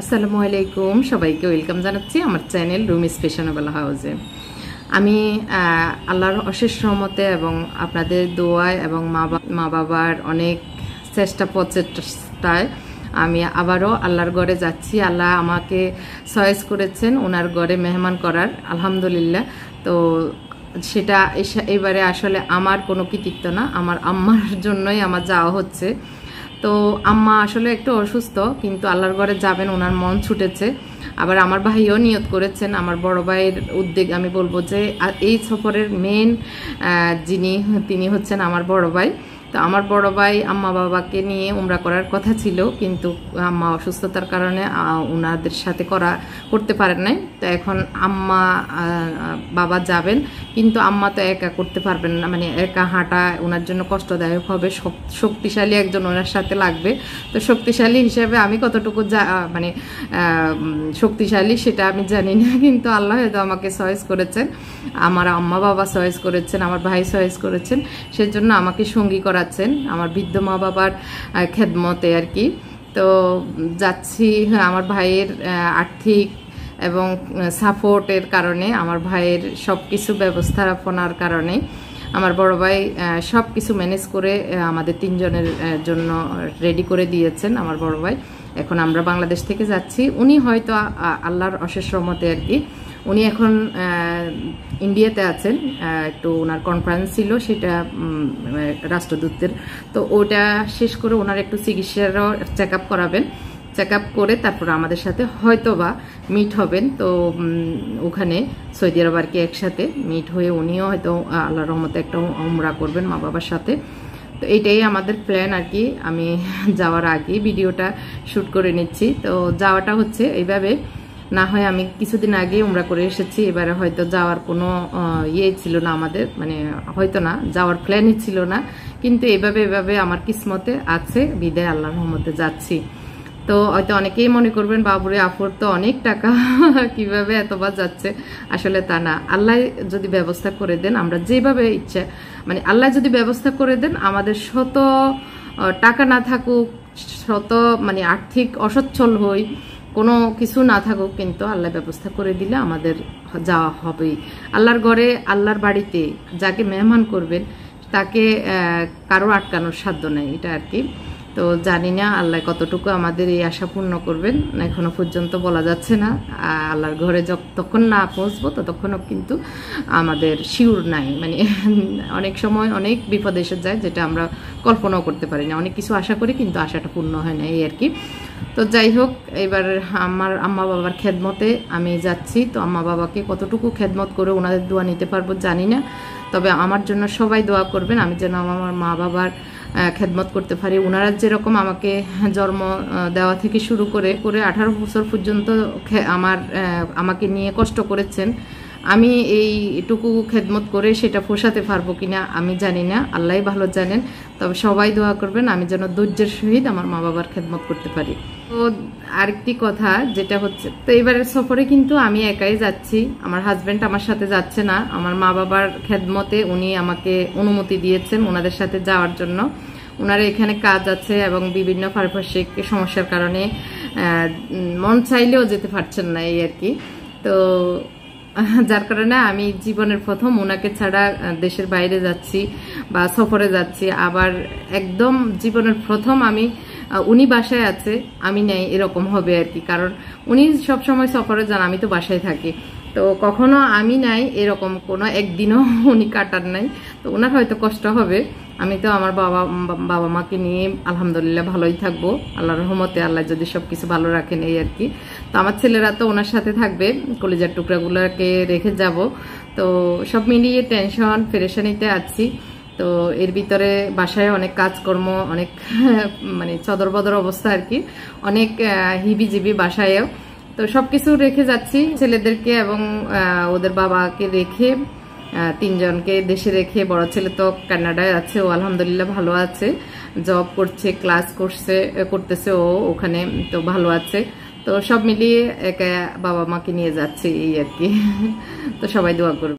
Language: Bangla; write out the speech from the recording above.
আসসালামু আলাইকুম, সবাইকে ওয়েলকাম জানাচ্ছি আমার চ্যানেল রুমিস ফ্যাশনেবল হাউসে। আমি আল্লাহর অশেষ রহমতে এবং আপনাদের দোয়ায় এবং মা বাবার অনেক চেষ্টা প্রচেষ্টায় আমি আবারও আল্লাহর ঘরে যাচ্ছি। আল্লাহ আমাকে চয়েস করেছেন ওনার ঘরে মেহমান করার, আলহামদুলিল্লাহ। তো সেটা এবারে আসলে আমার কোনো কৃতিত্ব না, আমার আম্মার জন্যই আমার যাওয়া হচ্ছে। তো আম্মা আসলে একটু অসুস্থ, কিন্তু আল্লাহর ঘরে যাবেন, ওনার মন ছুটেছে। আবার আমার ভাইও নিয়ত করেছেন। আমার বড় ভাইয়ের উদ্যোগ আমি বলবো যে এই সফরের মেন তিনি হচ্ছেন আমার বড় ভাই। তো আমার বড় ভাই আম্মা বাবাকে নিয়ে উমরা করার কথা ছিল, কিন্তু আম্মা অসুস্থতার কারণে ওনাদের সাথে করতে পারেন নাই। তো এখন আম্মা বাবা যাবেন, কিন্তু আম্মা তো একা করতে পারবেন না, মানে একা হাঁটা ওনার জন্য কষ্টদায়ক হবে। শক্তিশালী একজন ওনার সাথে লাগবে। তো শক্তিশালী হিসেবে আমি কতটুকু মানে শক্তিশালী সেটা আমি জানি না, কিন্তু আল্লাহ হয়তো আমাকে চয়েস করেছেন, আমার আম্মা বাবা চয়েস করেছেন, আমার ভাই চয়েস করেছেন, সেজন্য আমাকে সঙ্গী করাচ্ছেন আমার বৃদ্ধ মা বাবার খেদমতে আর কি। তো যাচ্ছি আমার ভাইয়ের আর্থিক এবং সাপোর্টের কারণে, আমার ভাইয়ের সব কিছু ব্যবস্থাপনার কারণে আমার বড় ভাই সব কিছু ম্যানেজ করে আমাদের তিনজনের জন্য রেডি করে দিয়েছেন আমার বড় ভাই। এখন আমরা বাংলাদেশ থেকে যাচ্ছি। উনি হয়তো আল্লাহর অশেষ রহমতে আর কি, উনি এখন ইন্ডিয়াতে আছেন। একটু ওনার কনফারেন্স ছিল, সেটা রাষ্ট্রদূতের। তো ওটা শেষ করে ওনার একটু চিকিৎসারও চেক আপ করাবেন। চেক আপ করে তারপর আমাদের সাথে হয়তো বা মিট হবেন। তো ওখানে সৌদি আরব আর কি একসাথে মিট হয়ে উনিও হয়তো আল্লাহর রহমতে একটা উমরা করবেন মা বাবার সাথে। তো এইটাই আমাদের প্ল্যান আর কি। আমি যাওয়ার আগে ভিডিওটা শ্যুট করে নিচ্ছি। তো যাওয়াটা হচ্ছে এইভাবে, না হয় আমি কিছুদিন আগে উমরা করে এসেছি, এবারে হয়তো যাওয়ার কোনো ছিল না আমাদের, মানে হয়তো না যাওয়ার প্ল্যানই ছিল না, কিন্তু এভাবে আমার কিসমতে আছে, বিদায় আল্লাহর রহমতে যাচ্ছি। তো হয়তো অনেকেই মনে করবেন বাবুরে আফর তো অনেক টাকা, কিভাবে এতবার যাচ্ছে। আসলে তা না, আল্লাহ যদি ব্যবস্থা করে দেন, আমরা যেভাবে ইচ্ছা, মানে আল্লাহ যদি ব্যবস্থা করে দেন, আমাদের শত টাকা না থাকুক, শত মানে আর্থিক অসচ্ছল হই, কোনো কিছু না থাকুক, কিন্তু আল্লাহ ব্যবস্থা করে দিলে আমাদের যাওয়া হবেই। আল্লাহর ঘরে, আল্লাহর বাড়িতে যাকে মেহমান করবেন তাকে কারো আটকানোর সাধ্য নেই, এটা আর কি। তো জানি না আল্লাহ কতটুকু আমাদের এই আশা পূর্ণ করবেন, এখনো পর্যন্ত বলা যাচ্ছে না। আল্লাহর ঘরে যতক্ষণ না পৌঁছবো ততক্ষণও কিন্তু আমাদের শিওর নাই, মানে অনেক সময় অনেক বিপদ এসে যায় যেটা আমরা কল্পনাও করতে পারি না। অনেক কিছু আশা করি কিন্তু আশাটা পূর্ণ হয় না, এই আর কি। তো যাই হোক, এবার আমার আম্মা বাবার খেদমতে আমি যাচ্ছি। তো আম্মা বাবাকে কতটুকু খেদমত করে ওনাদের দোয়া নিতে পারবো জানি না, তবে আমার জন্য সবাই দোয়া করবেন, আমি যেন আমার মা বাবার খেদমত করতে পারি। ওনারা যেরকম আমাকে জন্ম দেওয়া থেকে শুরু করে 18 বছর পর্যন্ত আমাকে নিয়ে কষ্ট করেছেন, আমি এইটুকু খেদমত করে সেটা পোষাতে পারবো কিনা আমি জানি না, আল্লাহই ভালো জানেন। তবে সবাই দোয়া করবেন আমি যেন ধৈর্যের সহিত আমার মা বাবার খেদমত করতে পারি। তো আরেকটি কথা যেটা হচ্ছে, তো এবারের সফরে কিন্তু আমি একাই যাচ্ছি, আমার হাজব্যান্ড আমার সাথে যাচ্ছে না। আমার মা বাবার খেদমতে উনি আমাকে অনুমতি দিয়েছেন ওনাদের সাথে যাওয়ার জন্য। ওনারা এখানে কাজ আছে এবং বিভিন্ন পারিপার্শ্বিক সমস্যার কারণে মন চাইলেও যেতে পারছেন না, এই আর কি। তো যার কারণে আমি জীবনের প্রথম ওনাকে ছাড়া দেশের বাইরে যাচ্ছি বা সফরে যাচ্ছি। আবার একদম জীবনের প্রথম আমি উনি বাসায় আছে আমি নেই, এরকম হবে আর কি। কারণ উনি সবসময় সফরে যান, আমি তো বাসায় থাকি। তো কখনো আমি নাই, এরকম কোনো একদিনও উনি কাটার নাই। তো ওনার হয়তো কষ্ট হবে। আমি তো আমার বাবা মাকে নিয়ে আলহামদুলিল্লাহ ভালোই থাকবো, আল্লাহর রহমতে, আল্লাহ যদি সবকিছু ভালো রাখেন, এই আর কি। তো আমার ছেলেরা তো ওনার সাথে থাকবে, কলিজার টুকরাগুলোকে রেখে যাব। তো সব মিলিয়ে টেনশন পেরেশানিতে আছি। তো এর ভিতরে বাসায় অনেক কাজকর্ম, অনেক মানে চদর বদর অবস্থা আর কি, অনেক হিবিজিবি বাসায়ও। তো সবকিছু রেখে যাচ্ছি, ছেলেদেরকে এবং ওদের বাবাকে রেখে, তিনজনকে দেশে রেখে। বড় ছেলে তো কানাডায় আছে, ও আলহামদুলিল্লাহ ভালো আছে, জব করছে, ক্লাস করতেছে ও ওখানে, তো ভালো আছে। তো সব মিলিয়ে একা বাবা মাকে নিয়ে যাচ্ছে, এই আর কি। তো সবাই দোয়া করবে।